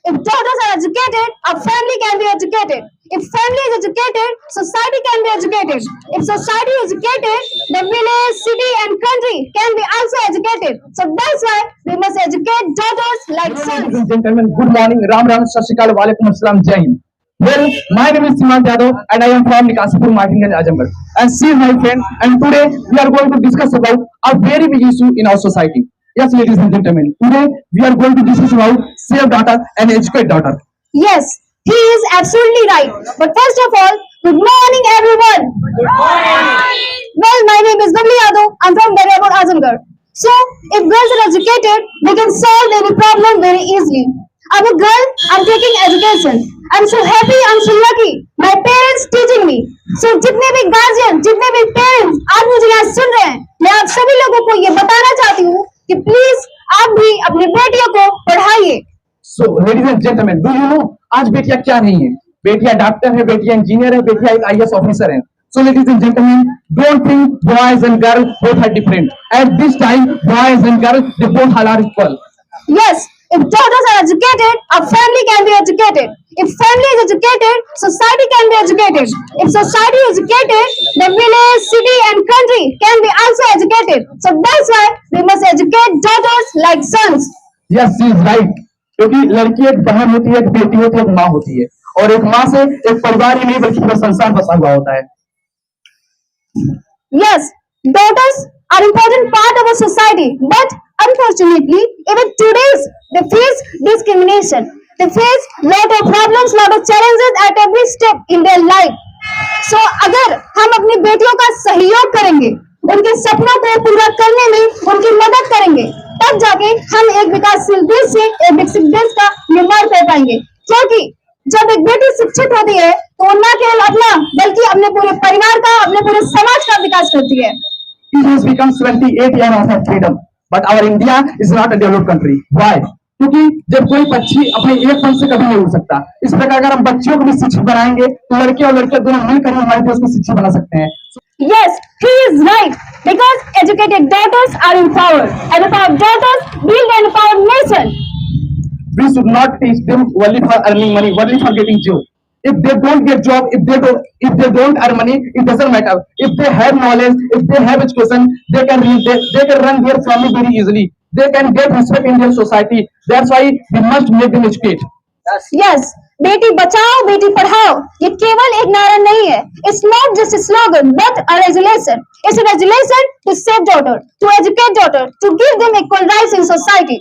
If daughters are educated, a family can be educated. If family is educated, society can be educated. If society is educated, the village, city and country can be also educated. So that's why we must educate daughters like sons. Ladies and gentlemen, good morning. Ram Ram, Sat Shri Akal, Walaikum Assalam, Jai Hind. Well, my name is Simant Yadav and I am from Nikasipur, Martinganj, Azamgarh. And she is my friend, and today we are going to discuss about a very big issue in our society. Yes, ladies and gentlemen, today we are going to discuss about save daughter and educate daughter. Yes, he is absolutely right. But first of all, good morning everyone. Good morning. Well, my name is Babli Yadav. I'm from Dariapur, Azamgarh. So, if girls are educated, they can solve any problem very easily. I'm a girl, I'm taking education. I'm so happy, I'm so lucky. My parents teaching me. So, जितने भी guardian, जितने भी parents आज मुझे यहाँ सुन रहे हैं, मैं आप सभी लोगों को ये बताना चाहती हूँ कि प्लीज आप भी अपनी बेटियों को पढ़ाइए. So, ladies and gentlemen, do you know आज बेटियां क्या नहीं है? बेटियां डॉक्टर है, बेटियां इंजीनियर है, बेटियां एक IAS ऑफिसर है. So, ladies and gentlemen, don't think boys and girls both are different. At this time, boys and girls they both are equal. Yes, if daughters are educated, a family can be educated. If family is educated, society can be educated. If society is educated, the village, city and country can be also educated. So that's why we must educate daughters like sons. Yes, she is right. क्योंकि लड़की एक बहन होती है, एक बेटी होती है, एक माँ होती है, और एक माँ से एक परिवार ही नहीं बल्कि पूरा संसार बसा हुआ होता है. Yes, daughters are important part of our society, but unfortunately, even today's they face discrimination. They face lot of problems, lot of challenges at every step in their life. So, अगर हम अपनी बेटियों का सहयोग करेंगे, उनके सपनों को पूरा करने में उनकी मदद करेंगे, तब जाके हम एक विकासशील देश से एक विकसित देश का निर्माण कर पाएंगे. क्योंकि जब एक बेटी शिक्षित होती है, तो न केवल अपना बल्कि अपने पूरे परिवार का, अपने पूरे समाज का विकास करती है. It has become 28 years of freedom, but our India is not a developed country. Why? क्योंकि जब कोई पक्षी अपने एक पंख से कभी नहीं उड़ सकता, इस प्रकार अगर हम बच्चियों को भी शिक्षित बनाएंगे तो लड़के और लड़कियां दोनों मिलकर हमारे देश को शिक्षित बना सकते हैं. Yes, he is right. Because educated daughters are empowered. Empowered daughters build an empowered nation. We should not teach them only for earning money, only for getting job. If they don't get job, if they don't earn money, it doesn't matter. If they have knowledge, if they have education, they can run their family very easily. They can get respect in their society. That's why we must make them educate. Yes, Beti Bachao Beti Padhao ये केवल एक नारा नहीं है. It's not just a slogan but a resolution. It's a resolution to save daughter, to educate daughter, to give them equal rights in society.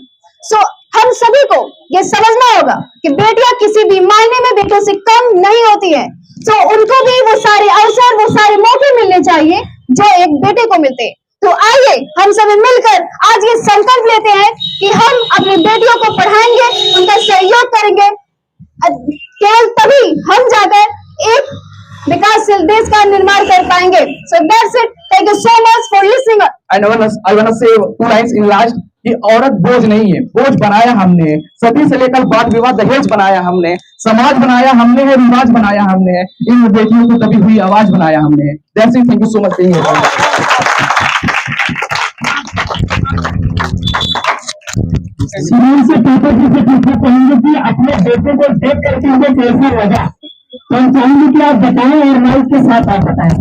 So हम सभी को ये समझना होगा कि बेटियां किसी भी मायने में बेटों से कम नहीं होती हैं. तो उनको भी वो सारे अवसर, वो सारे मौके मिलने चाहिए जो एक बेटे को मिलते हैं. तो आइए हम सभी मिलकर आज ये संकल्प लेते हैं कि हम अपनी बेटियों को पढ़ाएंगे, उनका सहयोग करेंगे. केवल तभी हम जाकर एक विकासशील देश का निर्माण कर पाएंगे. So that's it. Thank you so much for listening. And I wanna say 2 lines in last कि औरत बोझ नहीं है, बोझ बनाया हमने. सती से लेकर वाद विवाद दहेज बनाया हमने, समाज बनाया हमने है, रिवाज बनाया हमने, इन बेटियों को दबी हुई आवाज बनाया हमने. That's it. Thank you so much for से पापा जी से पूछना चाहेंगे कि अपने बेटे को देख करके उन्हें कैसा लगा, तो हम चाहेंगे कि आप बताएं और माइक के साथ आप बताएं.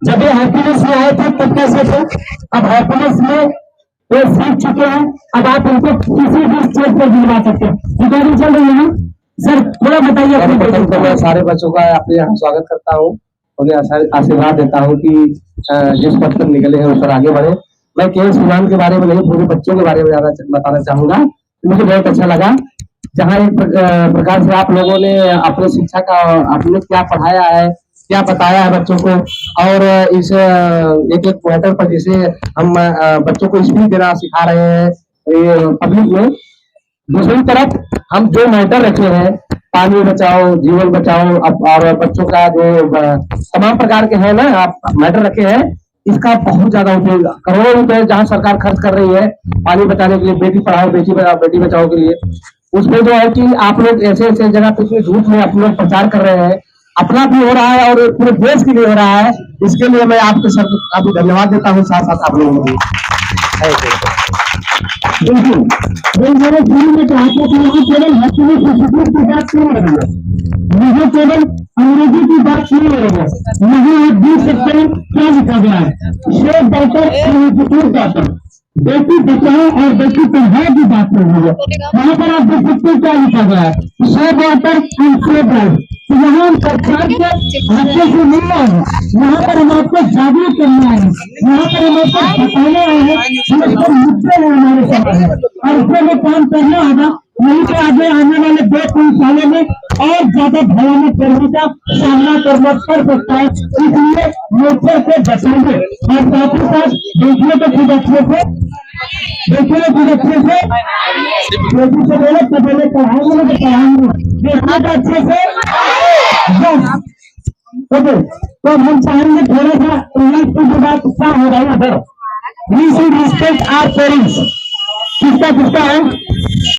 जब ये हैप्पीनेस में आए थे तब कैसे थे, अब हैप्पीनेस में वो सीख चुके हैं, अब आप उनको किसी भी स्टेज पर दिलवा सकते हैं. रिकॉर्डिंग चल रही है ना सर, थोड़ा बताइए अपने बच्चों को. मैं सारे बच्चों का आपके यहाँ स्वागत करता हूँ, उन्हें आशीर्वाद देता हूँ कि जिस पथ पर निकले हैं उस पर आगे बढ़े. मैं केवल सुनान के बारे में नहीं, पूरे बच्चों के बारे में ज्यादा बताना चाहूंगा. मुझे बहुत अच्छा लगा जहाँ एक प्रकार से आप लोगों ने अपने शिक्षा का आपने क्या पढ़ाया है, क्या बताया है बच्चों को, और इस एक मैटर पर जैसे हम बच्चों को स्पीच देना सिखा रहे हैं पब्लिक में. दूसरी तरफ हम जो मैटर रखे हैं, पानी बचाओ जीवन बचाओ, और बच्चों का जो तमाम प्रकार के हैं ना आप मैटर रखे हैं, इसका बहुत ज्यादा उपयोग, करोड़ों रुपए जहाँ सरकार खर्च कर रही है पानी बचाने के लिए, बेटी पढ़ाओ बेटी बचाओ के लिए, उसमें जो है कि आप लोग ऐसे ऐसे जगह पे झूठ में आप लोग प्रचार कर रहे हैं. अपना भी हो रहा है और पूरे देश के लिए हो रहा है. इसके लिए मैं आपके सर काफी धन्यवाद देता हूँ, साथ साथ आप लोगों को. बिल्कुल। तो मेरे गुरु ने कहा था कि यहाँ केवल हिंदी संस्कृत की बात क्यों हो रही है, मुझे केवल अंग्रेजी की बात क्यों हो रही है। यहाँ आप देख सकते हैं क्या लिखा गया है, शेर doctor educate doctor, Beti Bachao और बेटी पढ़ाओ की बात हो रही है। यहाँ पर आप देख सकते हैं क्या लिखा गया है, शेर डॉक्टर एंड तो यहाँ सरकार के हाथों से नहीं आए हैं, यहाँ पर हम आपको जागरूक करने आए हैं, यहाँ पर हम आपको बताने आए हैं, हम इसको मुद्दे हैं हमारे सामने और इसमें हमें काम करना होगा, नहीं तो आगे आने वाले 2-3 सालों में और ज्यादा भयानक गर्मी का सामना करना पड़ सकता है। इसलिए मोर्चे से बचाएंगे और साथ ही साथ देखने को खुद अच्छे से बेटी से बोले तो बोले पढ़ाएंगे तो पढ़ाएंगे, देखने को अच्छे से ओके। तो हम चाहेंगे थोड़ा सा इंग्लिश की बात क्या हो रहा है, we should respect our parents. किसका है